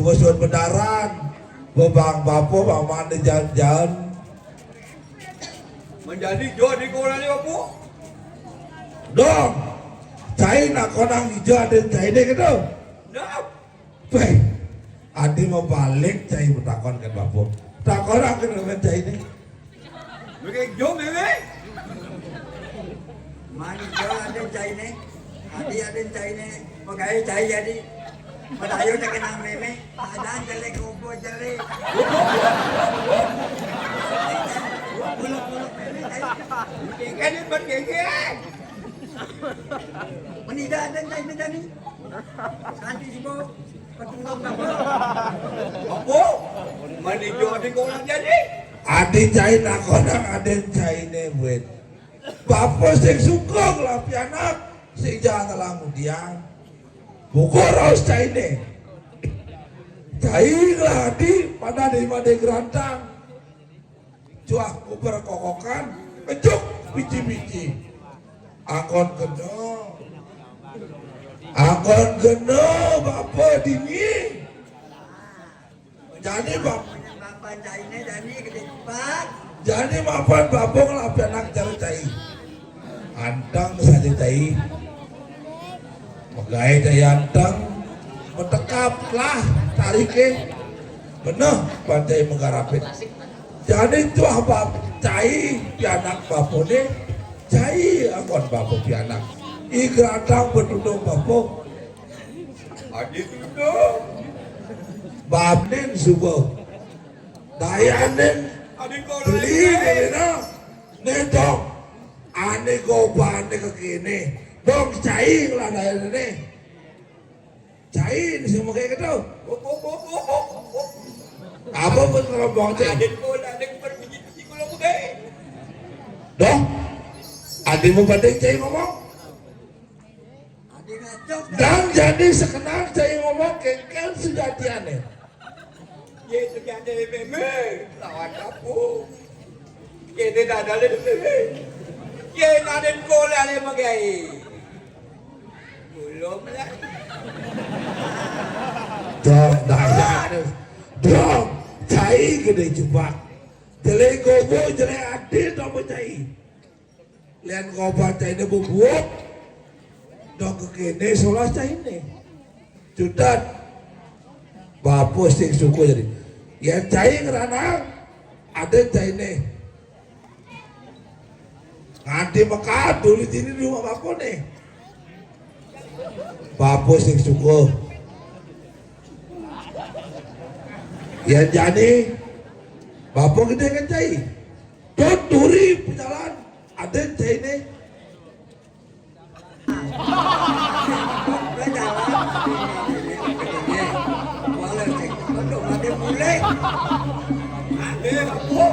Subur bedaran. Bang Bapo, Bang Mandi jalan-jalan. Menjadi jodoh korang ni Bapo. Dong. Cai nak konang hijau ada cai deh gitu. Nak. Baik. Adi mau balik cai bertakon kan Bapo. Takon aku dengan cai deh. Mereka jom ni. Mani jo ada cai ni, adi ada cai ni, pakai cai jadi. Padayo na kenang meme, adaan jale kubo jale. Bulok meme. Kan ni berkengkeng. Manida ada cai ni jani. Santi sibo, patungong na po. Bapo. Mani jodoh korang jadi. Adi cai nak konang ada cai deh buat. Bapo sing sukong lah pianak. Sing jangan telah mudian. Bukoros cai deh. Cai lah di pada di made gerantang. Cuah kuper kokokan, kejuk biji-biji. Angkon geno, Bapo dingin. Jadi Bapo. Bapak cai ni jani gede cepat. Jadi maafan Bapo ngelapi anak cari cai. Antang saja cai. Pegai cai antang. Mentekaplah tariknya. Benar pandai menggarapin. Jadi itu apa cai pianak Bapo ni. Cai angkon Bapo pianak. Igratang berduduk Bapo. Adik duduk. Babnin subuh. Dayanin. Adik korang Beli ni na. Ni dong. Ani goban ni kekini. Dong cai lah daya ni. Cai ni semua kayak gitu. Apa pun kalau bang cai. Adik korang adik berbiji-biji korang bukan. Dong. Adik mau banding cai ngomong. Adi ngacok. Dan jadi sekenal cai ngomong kengkel sejatiannya. Ye terjadi meme lawan Bapo. Ye tidak ada meme. Ye naden korang ni bagai. Belum lah. Dong daya ni. Dong cai gede jebak. Jelek gobo jelek adik dong cai. Lian goban cai ni bubuak. Dong kekini solah cai ni. Judat. Bapo sing suku jadi. Ya cai ngerana ada cai ni. Nanti Mekah dulu di rumah Bapo ni. Bapo sing suku. Ya jadi Bapo gede kan cai. Dot duri pejalan ada cai ni. Adik Bapo.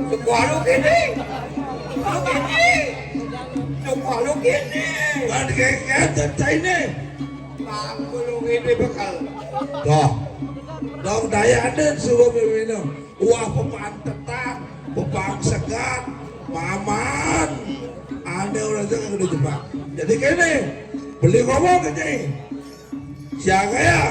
Sebuah lu kini. Lu kini. Sebuah lu kini. Kan keket cai ni. Aku lu kini bekal. Dah. Dong daya ada suruh minum. Wah pepantetan, pepang segat, maman. Ada orang jangan udah jebak. Jadi kene beli ngomong kene. Siaga ya.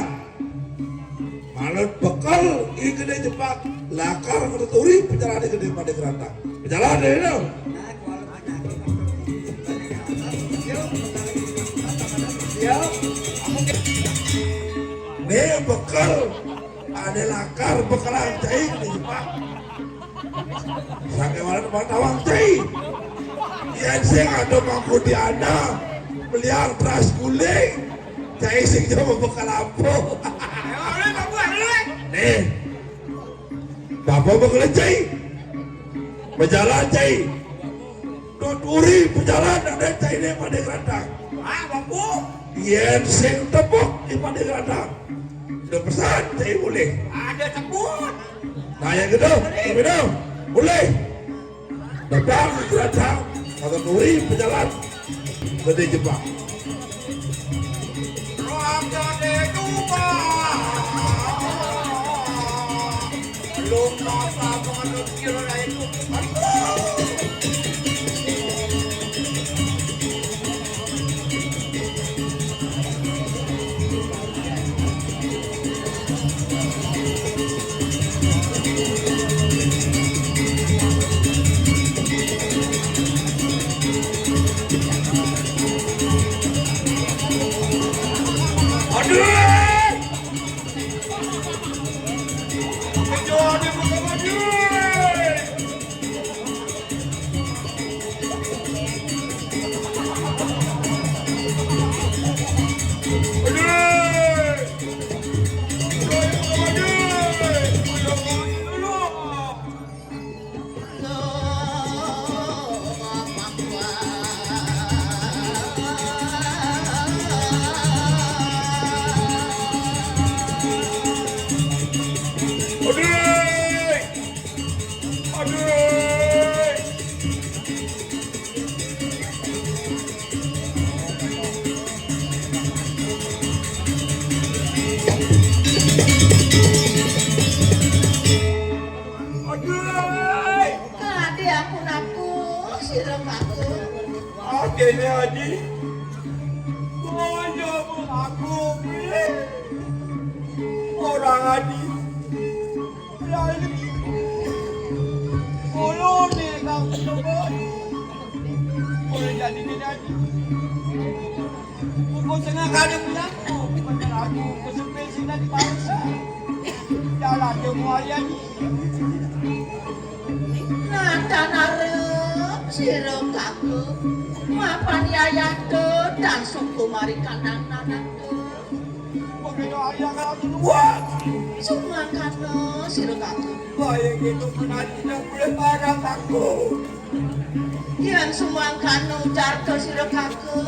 Malut bekal ini gede jebak. Lakar ketuturi perjalanan gede pada gerantang. Perjalanan deh dong. Nih bekal. Ada lakar bekalan cai di Jepang. Sampai malam tawang cai. Yang sing ada mangku di ana beliar beras guling. Cai sing coba bekal apa? Nih, Bapak bekal cai. Berjalan cai. Duri berjalan ada cai ni pada gerantang. Ah, Bapo. Yang sing tepuk di pada gerantang. Udah pesan cai boleh. Ada sebut. Nah yang gitu, minum, boleh. Datang ke gerantang, kata Nuri berjalan ke Jepang. Raja de Duba. Belum apa mengenai kira itu. Adi. Kaya mengaku pilih orang Adi. Lalu kalau ni kau sebut, boleh jadi ni Adi. Pukul tengah kali pulang, bukan aku kesempatan sini di bangsa. Jalan semua Adi. Natanarep sira kaku mapan yayate dan suku mari kandang nanate Begitu ayah kalau keluar, sumakana sira kaku bayang itu menanti dan boleh marah aku. yen sumangkana jarga sira kaku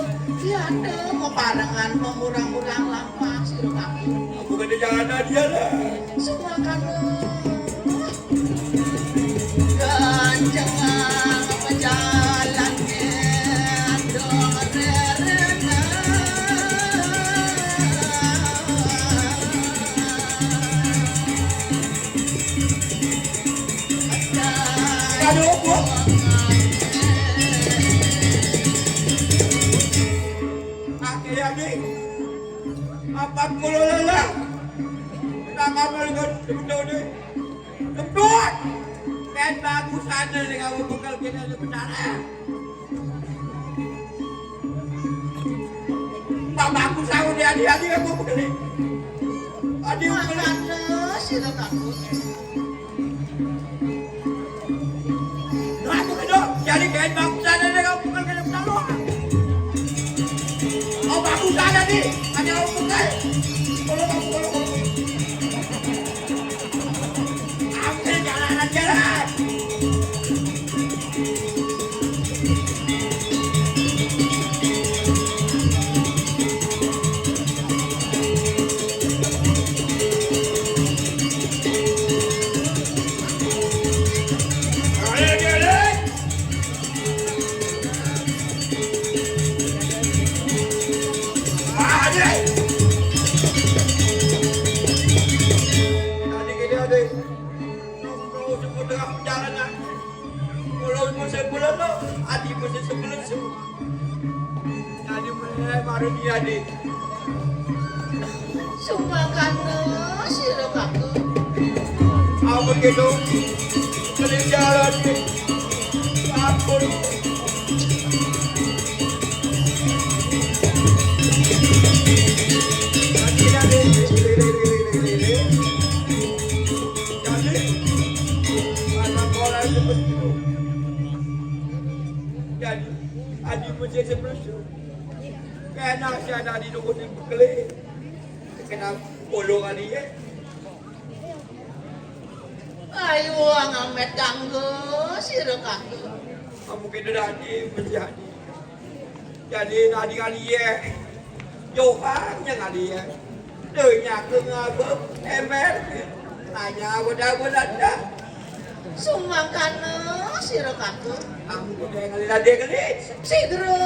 yate meparengan memurang-urang lampah sira kaku Aku kena jalan dia lah. sumakana ganjangan pejalannya dong rerena Aduh, Bu. Akhirnya Adi, 40 lelah. Kita kamar dengan betul ni. Lembut. Kan bagus sana dengan bekal kita di penjara. Tak bagus aku dia Adi aku beli. Adi beli. makana sira kaku Aku kena jadi kain bagus sana dengan bekal kita penjara. Oh bagus sana ni. Ada orang bekal. Kalau. Ambil jalan. Adik, sumakana sira kaku apa begitu? Kali jalan ni, ampun. Jadi, adik macam seperti kena siapa di dukun yang berkelih, kena polong adik. ayo ngamet ganggu sira kaku Kamu kena adik menjadi. Jadi adik adik Johan yang adik. Denya ke ngabuk ember. Tanya budak-budak dah. sumakana sira kaku Kamu kena ngalih adik kali. sidra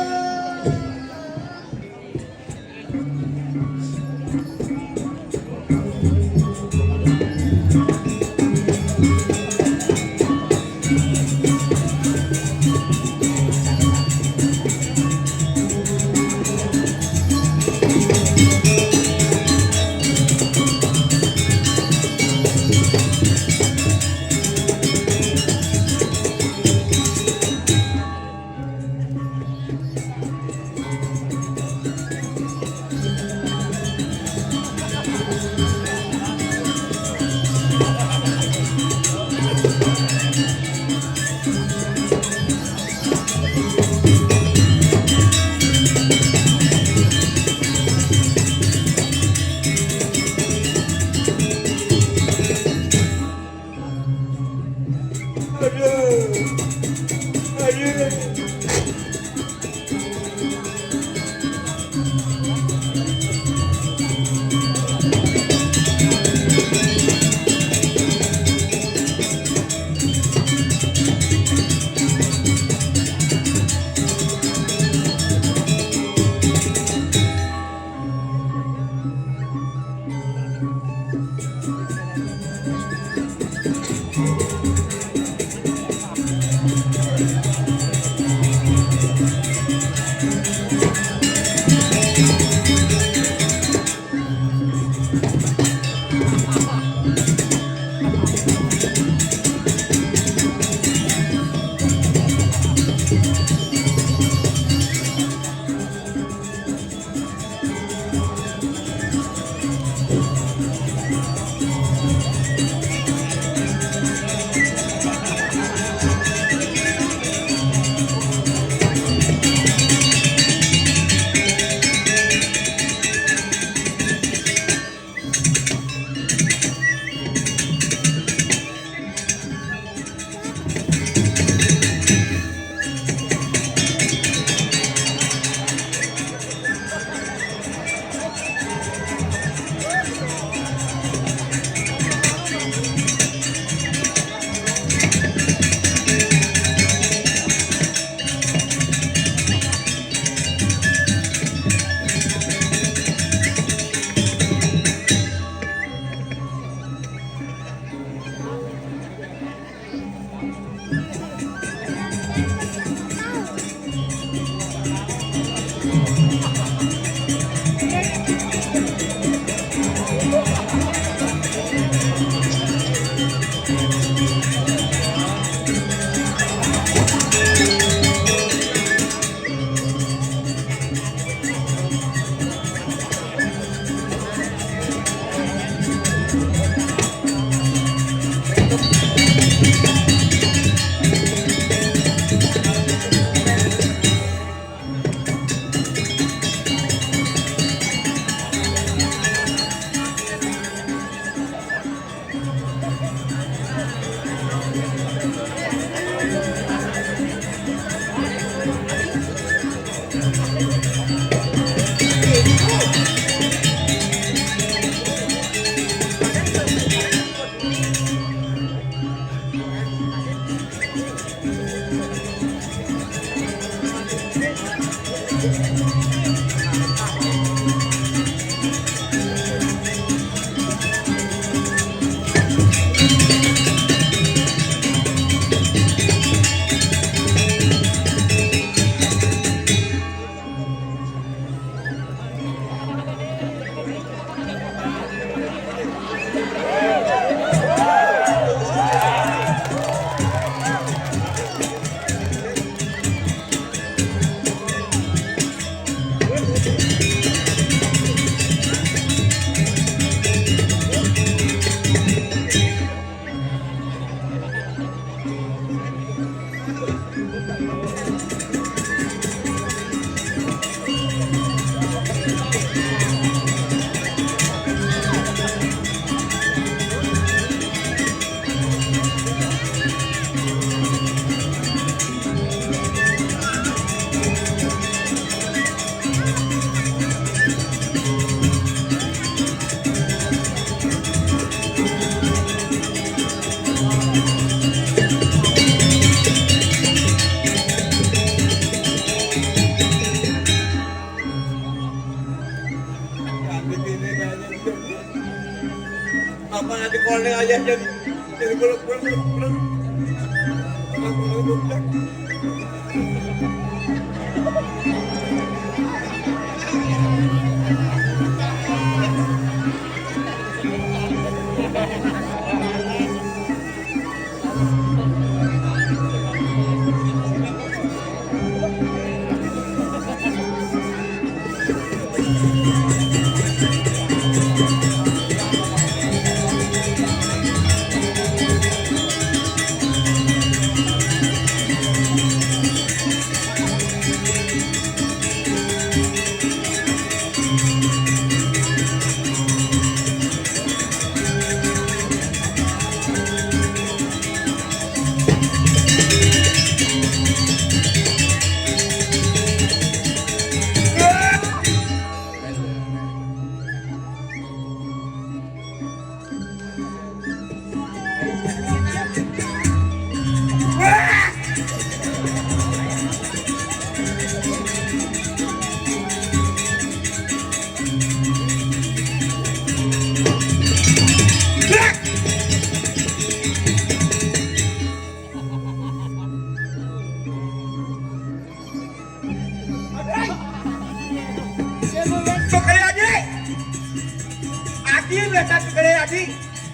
Apa nanti kolnya aja jadi belum.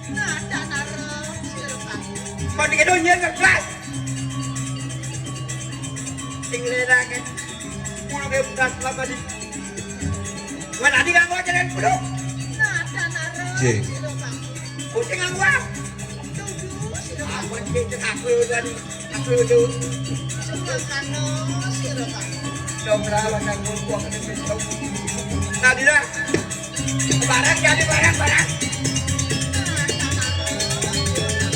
Nada narem silakan. Còn cái đôi nhiên gặp lại tình lên ra cái pulau cái bukan selama di mana di ganggu aja kan pulau Nada narem Jeng. silakan. kucing ganggu ah Tujuh silakan. aku cek aku tadi aku itu Silakan no silakan. dong berapa kan gua kena pintu nah di dah barang jadi barang Nada narem silakan.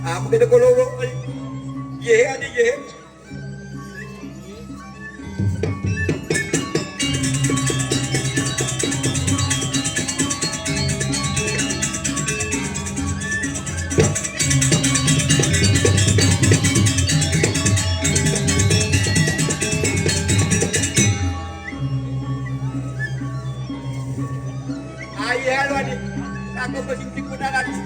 aku kita kalau ye ada ye Ayah lu adik, aku masih tipunan adik.